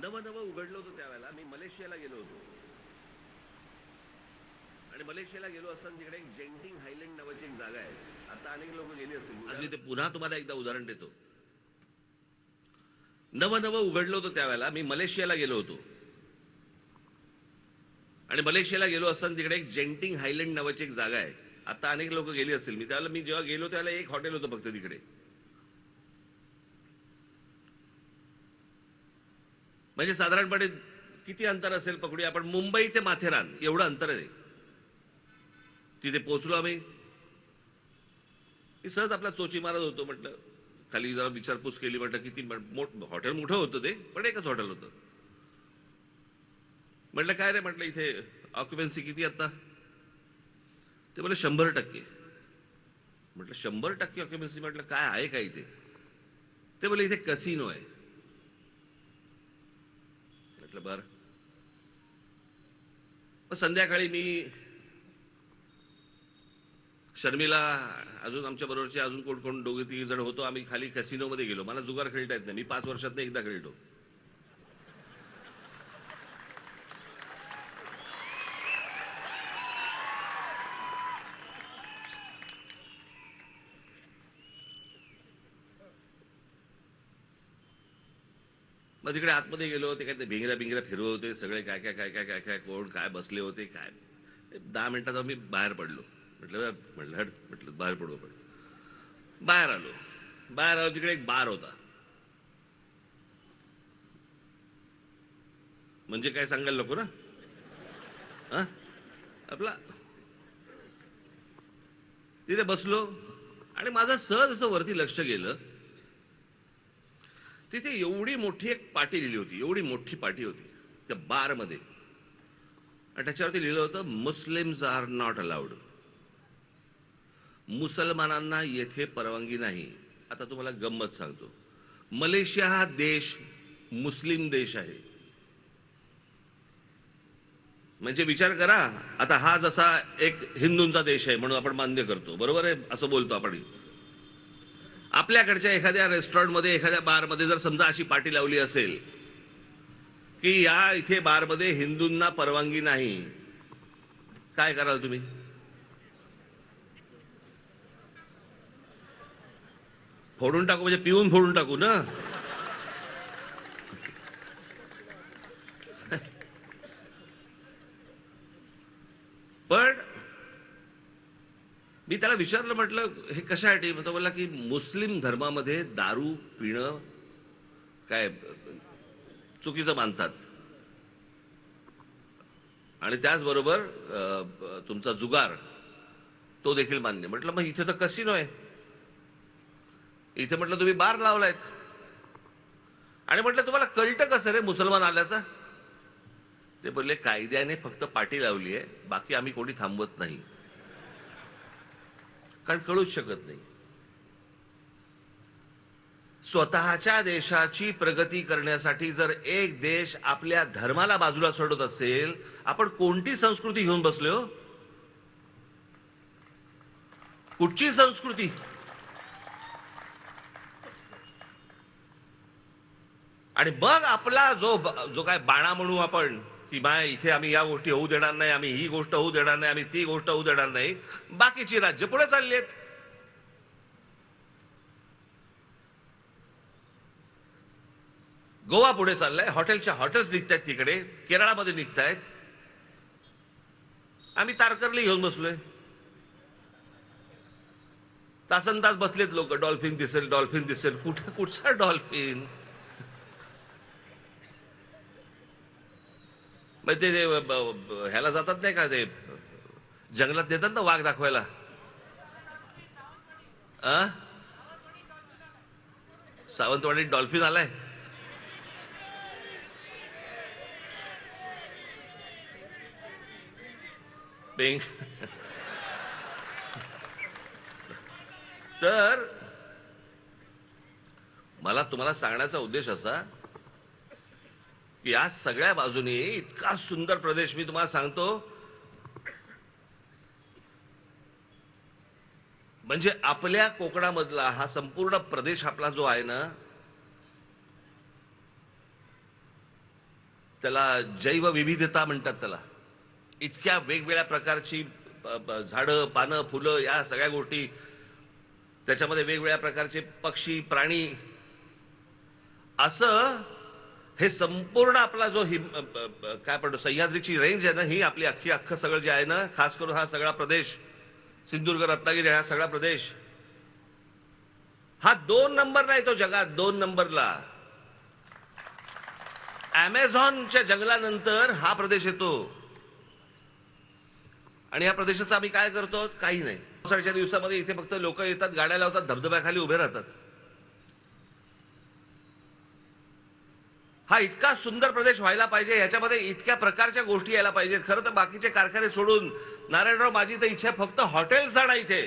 नवं नवं उघडलं होतं त्यावेळेला मी मलेशियाला गेलो होतो. आणि मलेशियाला गेलो असताना तिकडे एक जेंटिंग हायलँड नावाची एक जागा आहे. आता अनेक लोक गेली असतील. आज मी ते पुन्हा तुम्हाला एकदा उदाहरण देतो. नवं नवं उघडलं होतं त्यावेळेला मी मलेशियाला गेलो होतो. आणि मलेशियाला गेलो असताना तिकडे एक जेंटिंग हायलँड नावाची एक जागा आहे. आता अनेक लोक गेली असतील. मी जेव्हा गेलो त्यावेळेला एक हॉटेल होतं फक्त तिकडे. म्हणजे साधारणपणे किती अंतर असेल पकडूया आपण, मुंबई ते माथेरान एवढं अंतर आहे. तिथे पोहोचलो आम्ही. सहज आपला चोची मारत होतो. म्हटलं खाली जरा विचारपूस केली. म्हटलं किती हॉटेल मोठं होतं ते, पण एकच हॉटेल होतं. म्हटलं काय रे, म्हटलं इथे ऑक्युपन्सी किती आता? ते बोले 100%. म्हटलं 100% ऑक्युपन्सी? म्हटलं काय आहे का इथे? ते बोले इथे कसिनो आहे. म्हटलं बरं. मग संध्याकाळी मी शर्मिला, अजून आमच्या बरोबरचे अजून कोण कोण दोघे तिघे जण होतो. आम्ही खाली कॅसिनोमध्ये गेलो. मला जुगार खेळता येत नाही. मी 5 वर्षात एकदा खेळतो. मग तिकडे आतमध्ये गेलो. ते काय ते भिंगऱ्या भिंगऱ्या फिरवत होते सगळे. काय काय काय काय काय काय कोण काय बसले होते काय. 10 मिनिटात मी बाहेर पडलो. म्हटलं म्हटलं बाहेर पडू आपण. बाहेर आलो. बाहेर आलो तिकडे एक बार होता. म्हणजे काय सांगायला नको ना. हा आपला तिथे बसलो. आणि माझं सहज असं वरती लक्ष गेलं. तिथे एवढी मोठी एक पाटी लिहिली होती. एवढी मोठी पाटी होती त्या बारमध्ये. आणि त्याच्यावरती लिहिलं होतं, मुस्लिम्स आर नॉट अलाउड. मुसलमानांना येथे परवानगी नाही. आता तुम्हाला गंमत सांगतो. मलेशिया हा देश मुस्लिम देश आहे. म्हणजे विचार करा. आता हा जसा एक हिंदूंचा देश आहे म्हणून आपण मान्य करतो, बरोबर आहे, असं बोलतो आपण. आपल्याकडच्या एखाद्या रेस्टॉरंटमध्ये, एखाद्या बारमध्ये जर समजा अशी पाटी लावली असेल की या इथे बारमध्ये हिंदूंना परवानगी नाही, काय कराल तुम्ही? फोडून टाकू म्हणजे पिऊन फोडून टाकू ना. पण मी त्याला विचारलं, म्हटलं हे कशासाठी? तो बोलला की मुस्लिम धर्मामध्ये दारू पिणं काय चुकीचं मानतात. आणि त्याचबरोबर तुमचा जुगार तो देखील मान्य. म्हटलं मग इथे तर कसिनो आहे. इथे म्हटलं तुम्ही बार लावलायत. आणि म्हटलं तुम्हाला कळतं कसं रे मुसलमान आल्याचा? ते बोलले कायद्याने फक्त पाटी लावली आहे, बाकी आम्ही कोणी थांबवत नाही. कारण कळूच शकत नाही. स्वतःच्या देशाची प्रगती करण्यासाठी जर एक देश आपल्या धर्माला बाजूला सोडत असेल, आपण कोणती संस्कृती घेऊन बसलो? कुठची संस्कृती? आणि मग आपला जो जो काय बाणा म्हणू आपण की बाय इथे आम्ही या गोष्टी होऊ देणार नाही, आम्ही ही गोष्ट होऊ देणार नाही, आम्ही ती गोष्ट होऊ देणार नाही. बाकीची राज्य पुढे चालली आहेत. गोवा पुढे चाललाय. हॉटेलच्या हॉटेल्स निघतायत तिकडे. केरळामध्ये निघतायत. आम्ही तारकर्ली घेऊन बसलोय. तासन तास बसलेत लोक. डॉल्फिन दिसेल, डॉल्फिन दिसेल. कुठचा डॉल्फिन? म्हणजे ते ह्याला जातात नाही का, ते जंगलात देतात ना वाघ दाखवायला. सावंतवाडीत डॉल्फिन आलाय. पेंग. तर मला तुम्हाला सांगण्याचा उद्देश असा की या सगळ्या बाजूने इतका सुंदर प्रदेश मी तुम्हाला सांगतो. म्हणजे आपल्या कोकणामधला हा संपूर्ण प्रदेश आपला जो आहे ना, त्याला जैवविविधता म्हणतात त्याला. इतक्या वेगवेगळ्या प्रकारची झाडं, पानं, फुलं, या सगळ्या गोष्टी, त्याच्यामध्ये वेगवेगळ्या प्रकारचे पक्षी, प्राणी, असं हे संपूर्ण आपला जो काय म्हणतो सह्याद्रीची रेंज आहे ना, ही आपली अख्खं सगळं जे आहे ना, खास करून हा सगळा प्रदेश, सिंधुदुर्ग, रत्नागिरी, हा सगळा प्रदेश, हा 2 नंबरला येतो जगात, 2 नंबरला. अमेझॉनच्या जंगलानंतर हा प्रदेश येतो. आणि या प्रदेशाचं आम्ही काय करतो? काही नाही. पावसाळ्याच्या दिवसामध्ये इथे फक्त लोक येतात, गाड्या लावतात, धबधब्याखाली उभे राहतात. हा इतका सुंदर प्रदेश व्हायला पाहिजे, ह्याच्यामध्ये इतक्या प्रकारच्या गोष्टी यायला पाहिजेत. खरं तर बाकीचे कारखाने सोडून, नारायणराव, माझी तर इच्छा फक्त हॉटेल्स आणा इथे.